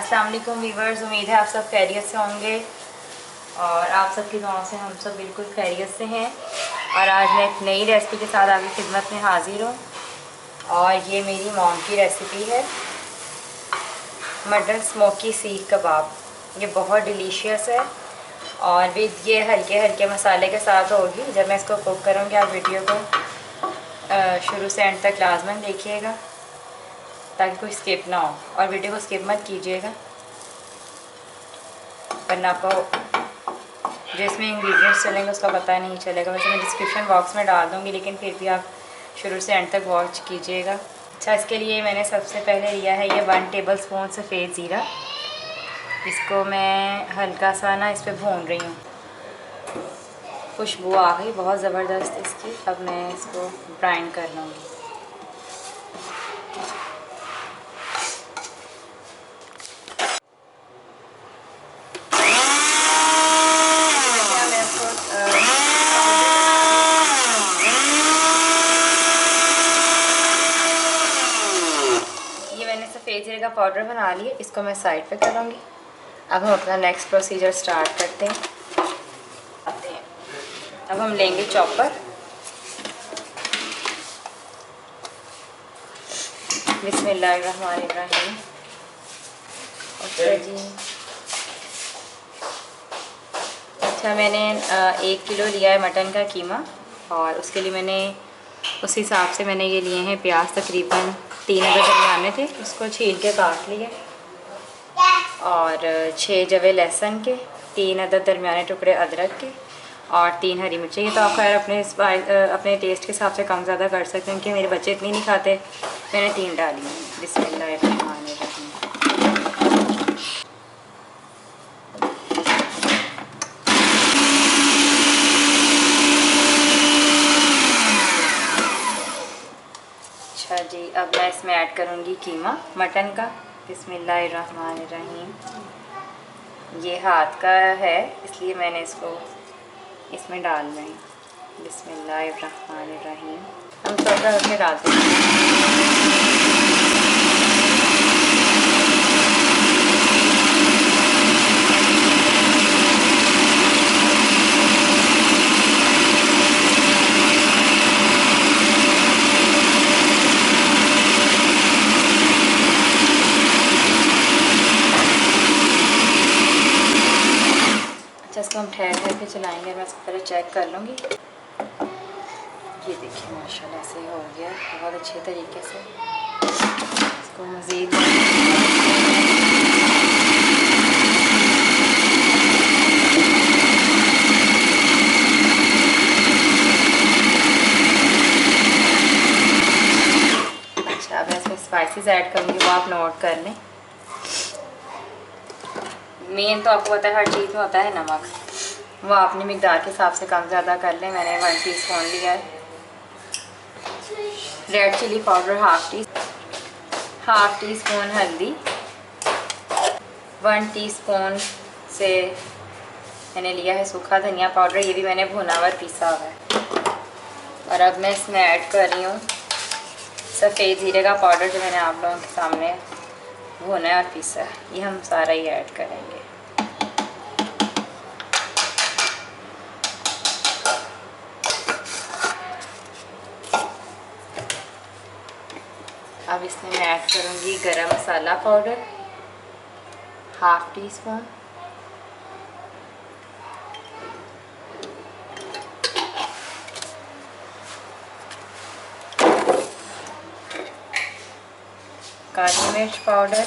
अस्सलाम वालेकुम वीवर्स, उम्मीद है आप सब खैरियत से होंगे और आप सब की दुआओं से हम सब बिल्कुल खैरियत से हैं। और आज मैं एक नई रेसिपी के साथ आपकी खिदमत में हाजिर हूँ और ये मेरी मॉम की रेसिपी है मटन स्मोकी सीख कबाब। ये बहुत डिलीशियस है और विद ये हल्के हल्के मसाले के साथ होगी। जब मैं इसको कुक करूँगी आप वीडियो को शुरू से एंड तक लाजमन देखिएगा ताकि कोई स्किप ना हो, और वीडियो को स्किप मत कीजिएगा वरना आपको जो इसमें इंग्रेडिएंट्स चलेंगे उसका पता नहीं चलेगा। वैसे मैं डिस्क्रिप्शन बॉक्स में डाल दूँगी लेकिन फिर भी आप शुरू से एंड तक वॉच कीजिएगा। अच्छा, इसके लिए मैंने सबसे पहले लिया है ये 1 टेबल स्पून सफ़ेद ज़ीरा। इसको मैं हल्का सा ना इस पर भून रही हूँ। खुशबू आ गई बहुत ज़बरदस्त इसकी। अब मैं इसको ब्राइन कर लूँगी। सफ़ेद जीरे का पाउडर बना लिए, इसको मैं साइड पे करूँगी। अब हम अपना नेक्स्ट प्रोसीजर स्टार्ट करते हैं। अब हम लेंगे चॉपर। बिस्मिल्लाहिर्रहमानिर्रहीम। अच्छा, मैंने 1 किलो लिया है मटन का कीमा और उसके लिए मैंने उस हिसाब से मैंने ये लिए हैं प्याज, तकरीबन 3 अदद दरमियाने थे, उसको छील के काट लिए, और 6 जवे लहसुन के, 3 अदद दरमियाने टुकड़े अदरक के और 3 हरी मिर्ची। ये तो आप खैर अपने टेस्ट के हिसाब से कम ज़्यादा कर सकते हैं क्योंकि मेरे बच्चे इतनी नहीं खाते। मैंने 3 डाली हैं। बिस्मिल्लाहिर्रहमानिर्रहीम। अच्छा जी, अब मैं इसमें ऐड करूँगी कीमा मटन का। बिस्मिल्लाहिर्रहमानिर्रहीम। ये हाथ का है इसलिए मैंने इसको इसमें डालना है। बिस्मिल्लाहिर्रहमानिर्रहीम। हम थोड़ा करके डालते हैं। इसको हम ठहर के चलाएंगे। मैं इसको पहले चेक कर लूँगी। ये देखिए माशाल्लाह से हो गया बहुत अच्छे तरीके से। इसको मज़ीद अच्छा, अब मैं इसमें स्पाइसेस ऐड करूँगी, वो आप नोट कर लें। मेन तो आपको पता है हर चीज़ में होता है नमक, वो अपनी मिकदार के हिसाब से कम ज़्यादा कर लें। मैंने 1 टीस्पून लिया है। Red chilli powder half teaspoon हल्दी, 1 टीस्पून से मैंने लिया है सूखा धनिया पाउडर, ये भी मैंने भुना हुआ पीसा हुआ है। और अब मैं इसमें ऐड कर रही हूँ सफ़ेद ज़ीरे का पाउडर जो मैंने आप लोगों के सामने भुना है और पीसा है। ये हम सारा ही ऐड करेंगे। अब इसमें मैं ऐड करूँगी गरम मसाला पाउडर हाफ टी स्पून, काली मिर्च पाउडर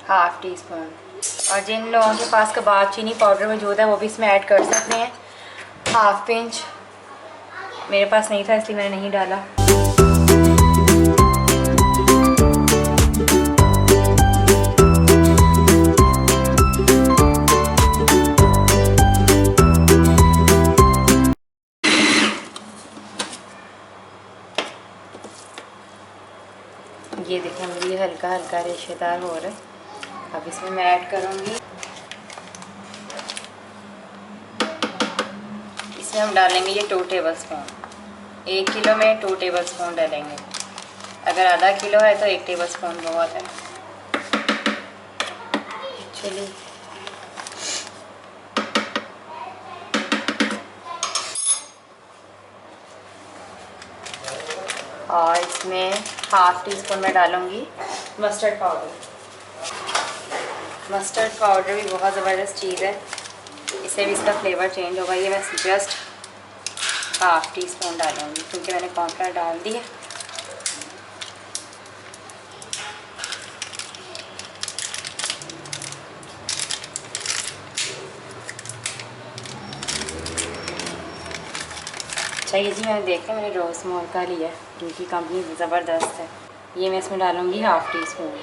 हाफ टी स्पून। और जिन लोगों के पास कबाब चीनी पाउडर मौजूद है वो भी इसमें ऐड कर सकते हैं, हाफ पिंच। मेरे पास नहीं था इसलिए मैंने नहीं डाला। ये देखिए मुझे हल्का हल्का रेशेदार हो रहा है। अब इसमें मैं ऐड करूँगी, इसमें हम डालेंगे ये 2 टेबल स्पून। 1 किलो में 2 टेबल स्पून डालेंगे। अगर आधा किलो है तो 1 टेबल स्पून बहुत है। चलिए और इसमें ½ टीस्पून मैं डालूँगी मस्टर्ड पाउडर। मस्टर्ड पाउडर भी बहुत ज़बरदस्त चीज़ है, इससे भी इसका फ्लेवर चेंज होगा। ये मैं जस्ट ½ टीस्पून डालूँगी क्योंकि मैंने कॉर्नफ्लावर डाल दी है। अच्छा ये जी मैंने देखा, मैंने रोज़ मोल का लिया, इनकी कंपनी ज़बरदस्त है। ये मैं इसमें डालूँगी ½ टीस्पून।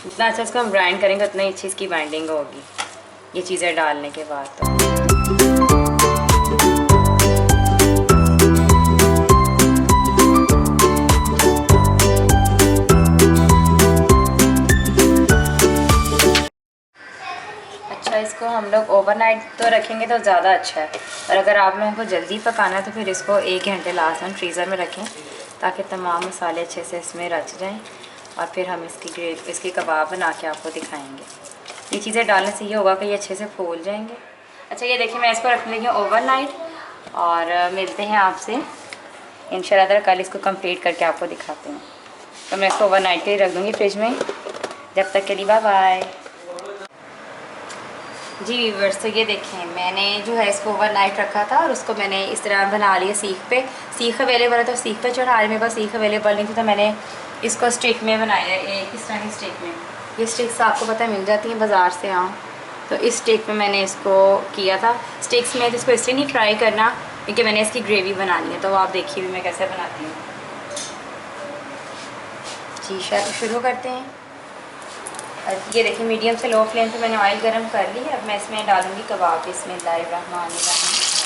जितना अच्छा इसको हम ग्राइंड करेंगे उतना ही अच्छी इसकी बाइंडिंग होगी ये चीज़ें डालने के बाद। तो अच्छा इसको हम लोग ओवरनाइट तो रखेंगे तो ज़्यादा अच्छा है, और अगर आप लोगों को जल्दी पकाना है तो फिर इसको 1 घंटे लास्ट में फ्रीज़र में रखें ताकि तमाम मसाले अच्छे से इसमें रच जाएं, और फिर हम इसकी कबाब बना के आपको दिखाएंगे। ये चीज़ें डालने से ये होगा कि ये अच्छे से फूल जाएंगे। अच्छा ये देखिए मैं इसको रख लेंगे ओवरनाइट, और मिलते हैं आपसे इंशाल्लाह कल इसको कंप्लीट करके आपको दिखाते हैं। तो मैं इसको ओवरनाइट के लिए रख दूँगी फ्रिज में। जब तक के लिए बाय बाय। जी व्यूअर्स, तो ये देखें मैंने जो है इसको ओवरनाइट रखा था और उसको मैंने इस तरह बना लिया सीख पे। सीख अवेलेबल है तो सीख पे चढ़ा, मेरे पास सीख अवेलेबल नहीं थी तो मैंने इसको स्टिक में बनाया। इस तरह की स्टिक में, ये स्टिक्स आपको पता है मिल जाती हैं बाज़ार से। हाँ तो इस स्टिक में मैंने इसको किया था। स्टिक्स में इसको इसलिए नहीं फ्राई करना क्योंकि मैंने इसकी ग्रेवी बनानी है, तो आप देखिए भी मैं कैसे बनाती हूँ। जी शुरू करते हैं। ये देखिए मीडियम से लो फ्लेम पे मैंने ऑयल गरम कर ली है। अब मैं इसमें डालूँगी कबाब। बिस्मिल्लाहिर्रहमानिर्रहीम।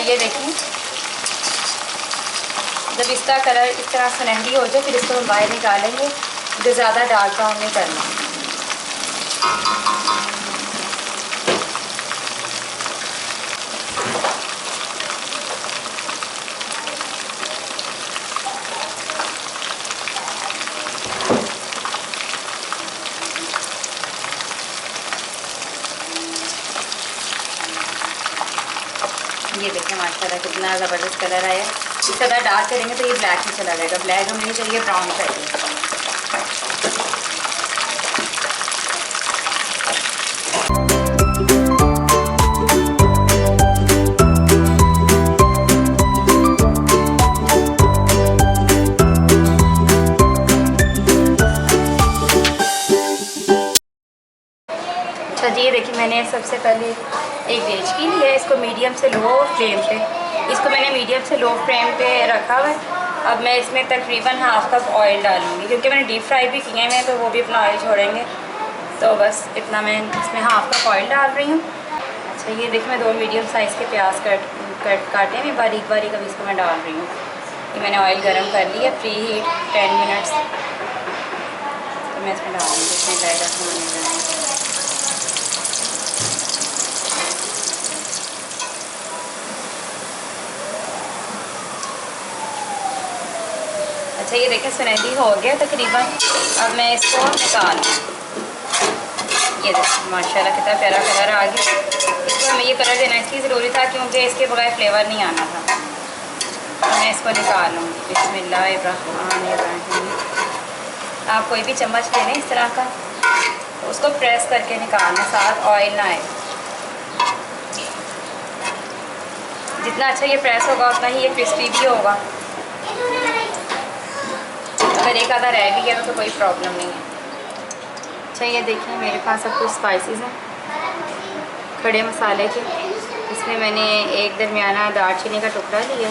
ये देखिए जब इसका कलर इस तरह सुनहरी हो जाए फिर इसको हम बाहर निकालेंगे। जो ज़्यादा डार्क ब्राउन नहीं करना। ये देखें माशाल्लाह कितना ज़बरदस्त कलर आया। इस ज़्यादा डार्क करेंगे तो ये ब्लैक ही चला जाएगा। ब्लैक हमें नहीं चाहिए, ब्राउन चाहिए। अच्छा जी ये देखिए मैंने सबसे पहले एक डेचकी ली है। इसको मीडियम से लो फ्लेम पे, इसको मैंने मीडियम से लो फ्लेम पे रखा हुआ है। अब मैं इसमें तकरीबन ½ कप ऑयल डालूँगी क्योंकि मैंने डीप फ्राई भी किए हैं तो वो भी अपना ऑयल छोड़ेंगे। तो बस इतना मैं इसमें ½ कप ऑयल डाल रही हूँ। अच्छा ये देखिए मैं 2 मीडियम साइज़ के प्याज काटे हैं बारीक बारीक। अभी इसको मैं डाल रही हूँ। ये मैंने ऑयल गर्म कर लिया प्री हीट 10 मिनट्स। तो मैं इसमें डाल दूँगी इसमें ज़्यादा। अच्छा ये देखें सुनहरी हो गया तकरीबन। अब मैं इसको निकाल, ये देखिए माशाल्लाह कितना प्यारा कलर आ गया। इसको हमें ये कलर देना इसलिए ज़रूरी था क्योंकि इसके बगैर फ्लेवर नहीं आना था। तो मैं इसको निकाल लूँगी। बिस्मिल्लाहिर्रहमानिर्रहीम। आप कोई भी चम्मच ले लें इस तरह का, तो उसको प्रेस करके निकालना, साथ ऑयल ना आए। जितना अच्छा ये प्रेस होगा उतना ही ये क्रिस्पी भी होगा। अगर एक आधा रह भी गया तो कोई प्रॉब्लम नहीं है। अच्छा ये देखिए मेरे पास सब कुछ स्पाइसेस हैं खड़े मसाले के। इसमें मैंने एक दरमियाना दालचीनी का टुकड़ा लिया,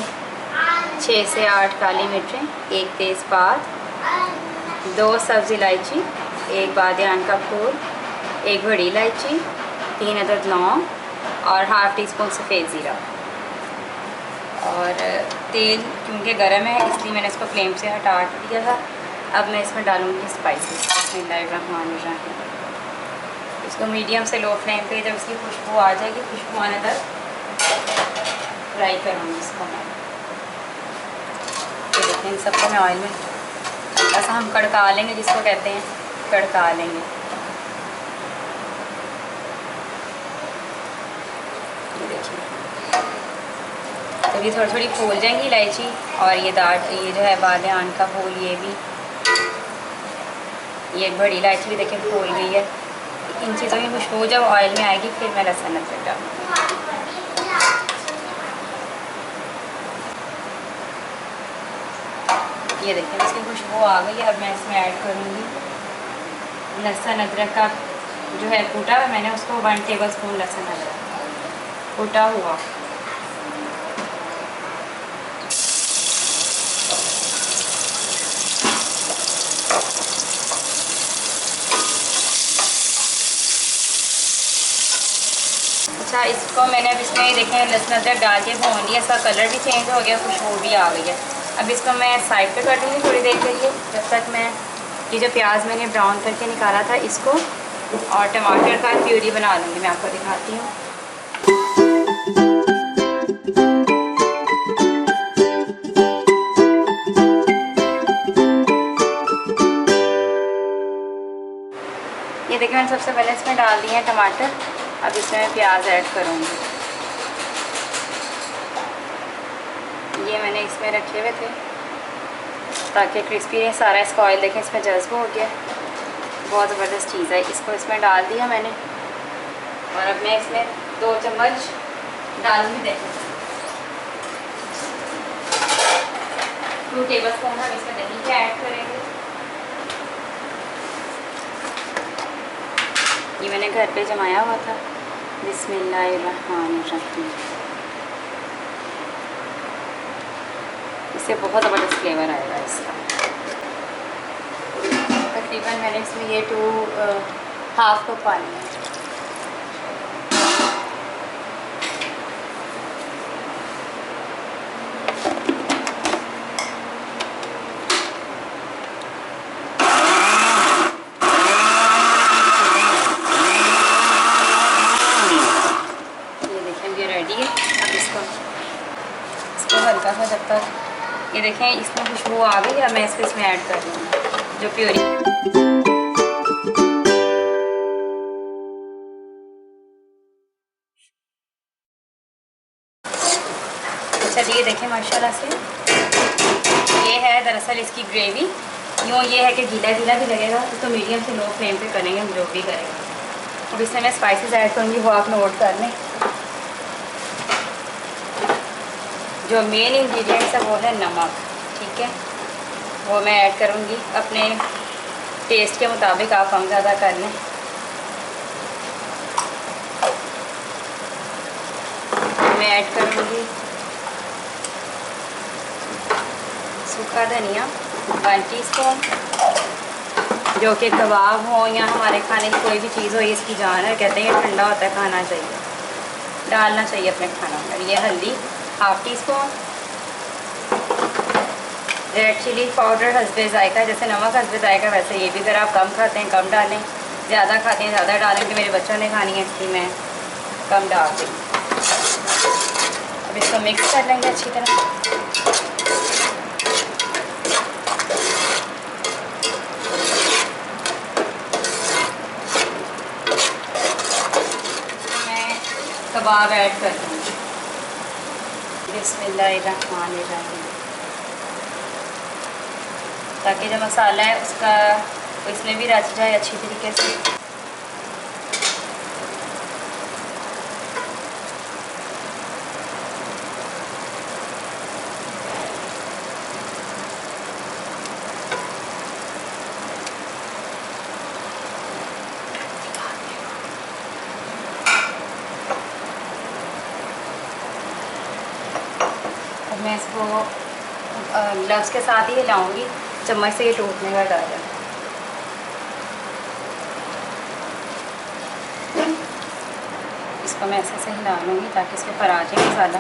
6 से 8 काली मिर्चें, 1 तेज़पात, 2 सब्ज़ इलायची, 1 बादियान का फूल, 1 बड़ी इलायची, 3 अदद लौंग और हाफ़ टी स्पून सफ़ेद ज़ीरा। और तेल क्योंकि गर्म है इसलिए मैंने इसको फ्लेम से हटा दिया था। अब मैं इसमें डालूँगी स्पाइसेस। बिस्मिल्लाहिर्रहमानिर्रहीम। इसको मीडियम से लो फ्लेम पे जब इसकी खुशबू आ जाएगी, खुशबू आने तक फ्राई करूँगी इसको मैं। तो देखिए इन सबको मैं ऑयल में हल्का सा हम कड़का लेंगे, जिसको कहते हैं कड़का लेंगे। ये देखिए तो ये थोड़ी थोड़ी फूल जाएंगी इलायची और ये जो है बादियान का फूल, ये बड़ी इलायची भी देखिए फूल गई है। इन चीज़ों की खुशबू जब ऑयल में आएगी फिर मैं लहसुन अदरक डालूँगी। ये देखिए इसकी खुशबू आ गई है। अब मैं इसमें ऐड करूँगी लहसुन अदरक का जो है कूटा, मैंने उसको 1 टेबल स्पून लहसुन अदरक कूटा हुआ। अच्छा इसको मैंने अब इसमें देखें लहसुन अदरक डाल के भून लिया, इसका कलर भी चेंज हो गया, खुशबू भी आ गई है। अब इसको मैं साइड पे कर दूँगी थोड़ी देर के लिए, जब तक मैं ये जो प्याज मैंने ब्राउन करके निकाला था इसको और टमाटर का प्यूरी बना लूँगी। मैं आपको दिखाती हूँ। ये देखिए मैंने सबसे पहले इसमें डाल दिए हैं टमाटर। अब इसमें मैं प्याज ऐड करूँगी। ये मैंने इसमें रखे हुए थे ताकि क्रिस्पी रहे सारा। इसका ऑयल देखें इसमें जज्ब हो गया, बहुत ज़बरदस्त चीज़ है। इसको इसमें डाल दिया मैंने और अब मैं इसमें 2 चम्मच डालूँगी। देखें 2 टेबल स्पून हम इसमें दही के ऐड करेंगे। ये मैंने घर पे जमाया हुआ था। बिस्मिल्लाहिर्रहमानिर्रहीम। इससे बहुत ज़बरदस्त फ्लेवर आएगा इसका। तकरीबन मैंने इसमें ये 2.5 कप पानी है। हल्का सा जब तक ये देखें इसमें खुशबू आ गई है, मैं इसमें ऐड कर दूँगी जो प्योरी। चलिए देखें माशाल्लाह से ये है दरअसल इसकी ग्रेवी। यूँ ये है कि गीला गीला भी लगेगा तो मीडियम से लो फ्लेम पे करेंगे हम जो भी करेंगे। अब इसमें मैं स्पाइसेस ऐड करूँगी, वो आप नोट कर लें। जो मेन इंग्रेडिएंट्स है वो है नमक, ठीक है, वो मैं ऐड करूँगी। अपने टेस्ट के मुताबिक आप कम ज़्यादा कर लें। मैं ऐड करूँगी सूखा धनिया 1 टीस्पून, जो कि कबाब हो या हमारे खाने की कोई भी चीज़ हो, इसकी जान है। कहते हैं ये ठंडा होता है, खाना चाहिए, डालना चाहिए अपने खानों में। ये हल्दी 1/2 टीस्पून, रेड चिली पाउडर हस्बे जायका, जैसे नमक हस्बे जायका वैसे ये भी अगर आप कम खाते हैं कम डालें, ज़्यादा खाते हैं ज़्यादा डालें। कि मेरे बच्चों ने खानी है इसलिए मैं कम डाल दूँ। अब इसको मिक्स कर लेंगे अच्छी तरह। कबाब ऐड कर दूँगी। बिस्मिल्लाहिर्रहमानिर्रहीम। ताकि जो मसाला है उसका इसमें भी रच जाए अच्छी तरीके से। मैं इसको ग्लव्स के साथ ही हिलाऊंगी, चम्मच से ये टूटने का डर है। इसको मैं ऐसे से हिला लूँगी ताकि इसके ऊपर आ जाए मसाला।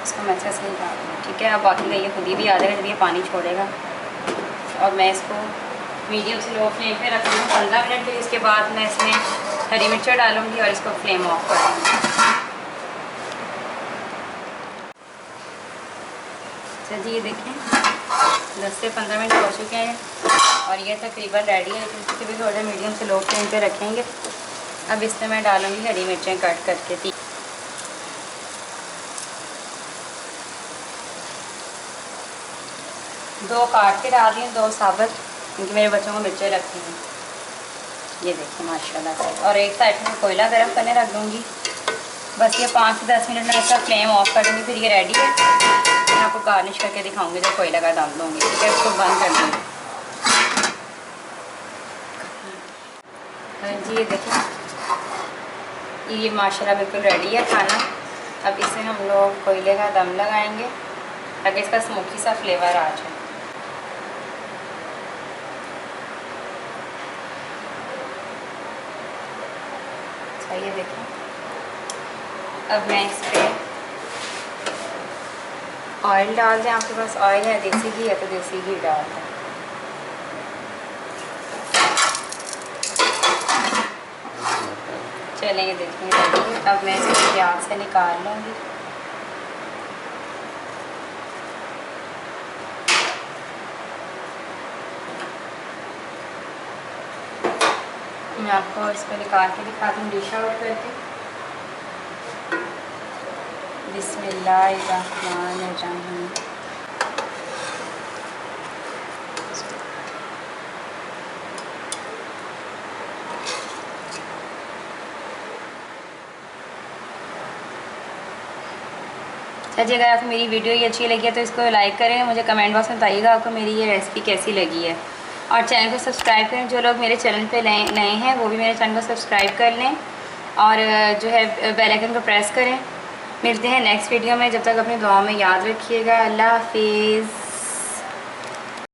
इसको मैं ऐसे से हिला लूँगी, ठीक है। अब बाकी का ये खुद ही भी आ जाएगा जब ये पानी छोड़ेगा। और मैं इसको मीडियम से लो फ्लेम पे रख दूँगी 15 मिनट के लिए। इसके बाद मैं इसमें हरी मिर्च डालूँगी और इसको फ्लेम ऑफ कर दूँगी। जी ये देखें 10 से 15 मिनट हो चुके हैं और ये तकरीबन रेडी है, लेकिन इसके भी थोड़ा मीडियम से लो फ्लेम पे रखेंगे। अब इसमें मैं डालूँगी हरी मिर्चें कट करके 2 काट के डाल दी, 2 साबुत, क्योंकि मेरे बच्चों को मिर्चें लगती हैं। ये देखिए माशाल्लाह से। और एक साइड में कोयला गर्म करने रख दूँगी। बस ये 5 से 10 मिनट में इसका फ्लेम ऑफ कर दूँगी, फिर ये रेडी है। मैं आपको गार्निश करके दिखाऊंगी जब कोयला का दम दूँगी, ठीक है। इसको बंद कर दूँगी। जी ये देखिए ये माशाल्लाह बिल्कुल रेडी है खाना। अब इसे हम लोग कोयले का दम लगाएंगे ताकि इसका स्मोकी सा फ्लेवर आ जाए। अच्छा ये देखिए अब मैं इस पर ऑयल डाल दें। आपके पास ऑयल है, देसी घी है तो देसी घी डाल दें। चलेंगे देखेंगे। अब मैं इसको प्याज से निकाल लूँगी। मैं आपको इसको निकाल के दिखाती हूँ डिश आउट करके। बिस्मिल्लाहिर्रहमानिर्रहीम। अच्छा जी, अगर आपको मेरी वीडियो ये अच्छी लगी है तो इसको लाइक करें। मुझे कमेंट बॉक्स में बताइएगा आपको मेरी ये रेसिपी कैसी लगी है। और चैनल को सब्सक्राइब करें। जो लोग मेरे चैनल पे नए हैं वो भी मेरे चैनल को सब्सक्राइब कर लें और जो है बेल आइकन को प्रेस करें। मिलते हैं नेक्स्ट वीडियो में। जब तक अपनी दुआ में याद रखिएगा। अल्लाह हाफिज़।